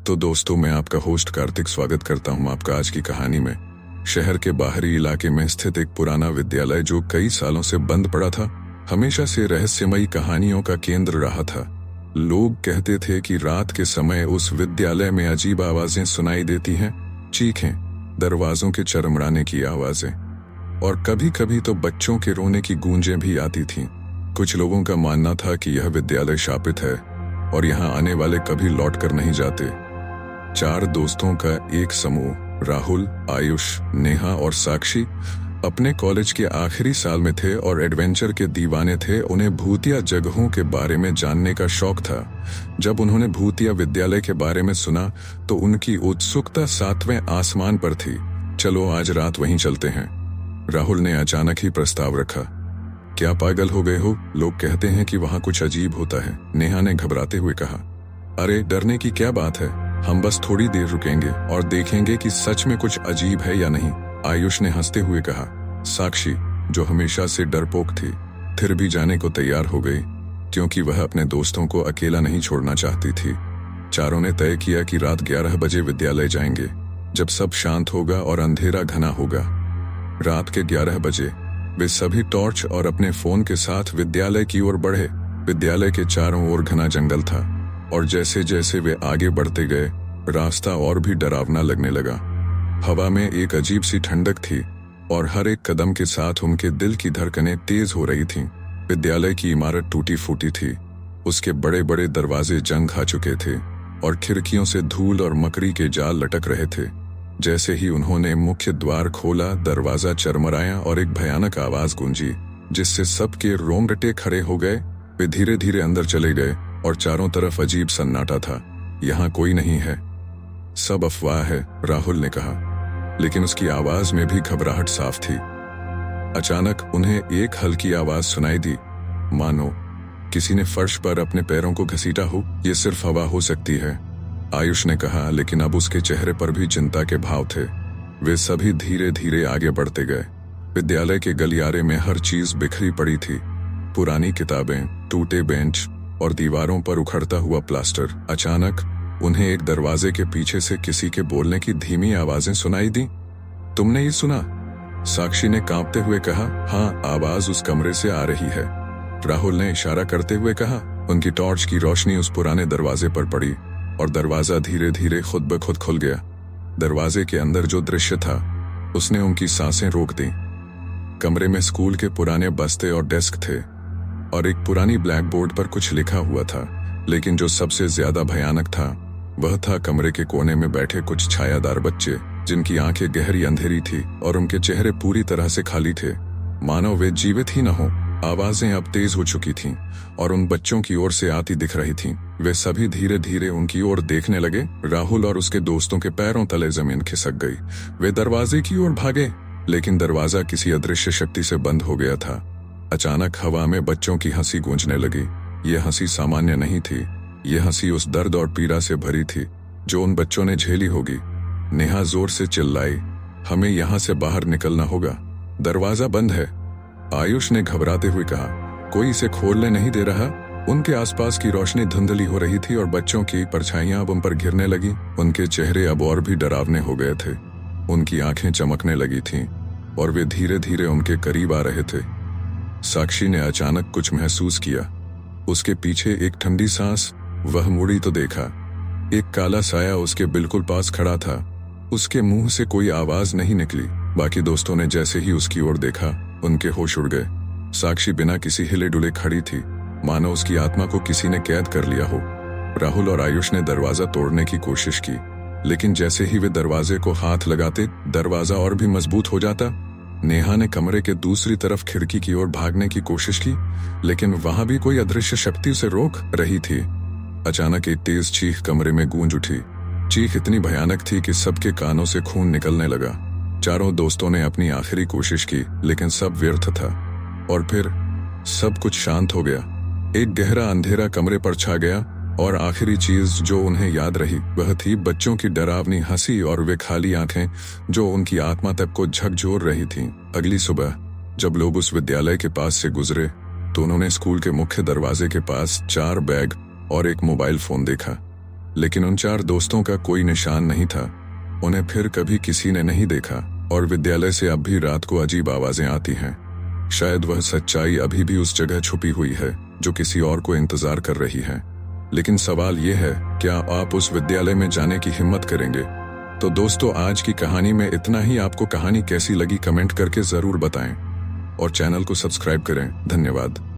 तो दोस्तों, मैं आपका होस्ट कार्तिक स्वागत करता हूं आपका आज की कहानी में। शहर के बाहरी इलाके में स्थित एक पुराना विद्यालय जो कई सालों से बंद पड़ा था, हमेशा से रहस्यमयी कहानियों का केंद्र रहा था। लोग कहते थे कि रात के समय उस विद्यालय में अजीब आवाजें सुनाई देती हैं, चीखें, दरवाजों के चरमराने की आवाजें, और कभी कभी तो बच्चों के रोने की गूंजें भी आती थीं। कुछ लोगों का मानना था कि यह विद्यालय शापित है और यहाँ आने वाले कभी लौट कर नहीं जाते। 4 दोस्तों का एक समूह, राहुल, आयुष, नेहा और साक्षी, अपने कॉलेज के आखिरी साल में थे और एडवेंचर के दीवाने थे। उन्हें भूतिया जगहों के बारे में जानने का शौक था। जब उन्होंने भूतिया विद्यालय के बारे में सुना तो उनकी उत्सुकता 7वें आसमान पर थी। चलो आज रात वहीं चलते हैं, राहुल ने अचानक ही प्रस्ताव रखा। क्या पागल हो गए हो? लोग कहते हैं कि वहां कुछ अजीब होता है, नेहा ने घबराते हुए कहा। अरे डरने की क्या बात है, हम बस थोड़ी देर रुकेंगे और देखेंगे कि सच में कुछ अजीब है या नहीं, आयुष ने हंसते हुए कहा। साक्षी, जो हमेशा से डरपोक थी, फिर भी जाने को तैयार हो गई, क्योंकि वह अपने दोस्तों को अकेला नहीं छोड़ना चाहती थी। चारों ने तय किया कि रात 11 बजे विद्यालय जाएंगे, जब सब शांत होगा और अंधेरा घना होगा। रात के 11 बजे वे सभी टॉर्च और अपने फोन के साथ विद्यालय की ओर बढ़े। विद्यालय के चारों ओर घना जंगल था और जैसे जैसे वे आगे बढ़ते गए, रास्ता और भी डरावना लगने लगा। हवा में एक अजीब सी ठंडक थी और हर एक कदम के साथ उनके दिल की धड़कनें तेज हो रही थीं। विद्यालय की इमारत टूटी फूटी थी, उसके बड़े बड़े दरवाजे जंग खा चुके थे और खिड़कियों से धूल और मकड़ी के जाल लटक रहे थे। जैसे ही उन्होंने मुख्य द्वार खोला, दरवाजा चरमराया और एक भयानक आवाज गूंजी, जिससे सबके रोंगटे खड़े हो गए। वे धीरे धीरे अंदर चले गए और चारों तरफ अजीब सन्नाटा था। यहाँ कोई नहीं है, सब अफवाह है, राहुल ने कहा, लेकिन उसकी आवाज में भी घबराहट साफ थी। अचानक उन्हें एक हल्की आवाज सुनाई दी, मानो किसी ने फर्श पर अपने पैरों को घसीटा हो। ये सिर्फ हवा हो सकती है, आयुष ने कहा, लेकिन अब उसके चेहरे पर भी चिंता के भाव थे। वे सभी धीरे धीरे आगे बढ़ते गए। विद्यालय के गलियारे में हर चीज बिखरी पड़ी थी, पुरानी किताबें, टूटे बेंच और दीवारों पर उखड़ता हुआ प्लास्टर। अचानक उन्हें एक दरवाजे के पीछे से किसी के बोलने की धीमी आवाजें सुनाई दी। तुमने ये सुना? साक्षी ने कांपते हुए कहा। हाँ, आवाज उस कमरे से आ रही है, राहुल ने इशारा करते हुए कहा। उनकी टॉर्च की रोशनी उस पुराने दरवाजे पर पड़ी और दरवाजा धीरे धीरे खुद ब खुद खुल गया। दरवाजे के अंदर जो दृश्य था, उसने उनकी सांसें रोक दी। कमरे में स्कूल के पुराने बस्ते और डेस्क थे और एक पुरानी ब्लैक बोर्ड पर कुछ लिखा हुआ था, लेकिन जो सबसे ज्यादा भयानक था वह था कमरे के कोने में बैठे कुछ छायादार बच्चे, जिनकी आंखें गहरी अंधेरी थी और उनके चेहरे पूरी तरह से खाली थे, मानो वे जीवित ही न हो। आवाजें अब तेज हो चुकी थीं और उन बच्चों की ओर से आती दिख रही थीं। वे सभी धीरे धीरे उनकी ओर देखने लगे। राहुल और उसके दोस्तों के पैरों तले जमीन खिसक गई। वे दरवाजे की ओर भागे, लेकिन दरवाजा किसी अदृश्य शक्ति से बंद हो गया था। अचानक हवा में बच्चों की हंसी गूंजने लगी। ये हंसी सामान्य नहीं थी, ये हंसी उस दर्द और पीड़ा से भरी थी जो उन बच्चों ने झेली होगी। नेहा जोर से चिल्लाई, हमें यहाँ से बाहर निकलना होगा, दरवाजा बंद है। आयुष ने घबराते हुए कहा, कोई इसे खोलने नहीं दे रहा। उनके आसपास की रोशनी धुंधली हो रही थी और बच्चों की परछाइयां अब उन पर गिरने लगी। उनके चेहरे अब और भी डरावने हो गए थे, उनकी आंखें चमकने लगी थीं और वे धीरे धीरे उनके करीब आ रहे थे। साक्षी ने अचानक कुछ महसूस किया, उसके पीछे एक ठंडी सांस। वह मुड़ी तो देखा, एक काला साया उसके बिल्कुल पास खड़ा था। उसके मुंह से कोई आवाज नहीं निकली। बाकी दोस्तों ने जैसे ही उसकी ओर देखा, उनके होश उड़ गए। साक्षी बिना किसी हिले डुले खड़ी थी, मानो उसकी आत्मा को किसी ने कैद कर लिया हो। राहुल और आयुष ने दरवाजा तोड़ने की कोशिश की, लेकिन जैसे ही वे दरवाजे को हाथ लगाते, दरवाजा और भी मजबूत हो जाता। नेहा ने कमरे के दूसरी तरफ खिड़की की ओर भागने की कोशिश की, लेकिन वहां भी कोई अदृश्य शक्ति उसे रोक रही थी। अचानक एक तेज चीख कमरे में गूंज उठी। चीख इतनी भयानक थी कि सबके कानों से खून निकलने लगा। चारों दोस्तों ने अपनी आखिरी कोशिश की, लेकिन सब व्यर्थ था और फिर सब कुछ शांत हो गया। एक गहरा अंधेरा कमरे पर छा गया और आखिरी चीज जो उन्हें याद रही वह थी बच्चों की डरावनी हंसी और वे खाली आंखें जो उनकी आत्मा तक को झकझोर रही थीं। अगली सुबह जब लोग उस विद्यालय के पास से गुजरे तो उन्होंने स्कूल के मुख्य दरवाजे के पास 4 बैग और एक मोबाइल फोन देखा, लेकिन उन 4 दोस्तों का कोई निशान नहीं था। उन्हें फिर कभी किसी ने नहीं देखा और विद्यालय से अब भी रात को अजीब आवाजें आती हैं। शायद वह सच्चाई अभी भी उस जगह छुपी हुई है जो किसी और को इंतजार कर रही है। लेकिन सवाल यह है, क्या आप उस विद्यालय में जाने की हिम्मत करेंगे? तो दोस्तों, आज की कहानी में इतना ही। आपको कहानी कैसी लगी कमेंट करके जरूर बताएं और चैनल को सब्सक्राइब करें। धन्यवाद।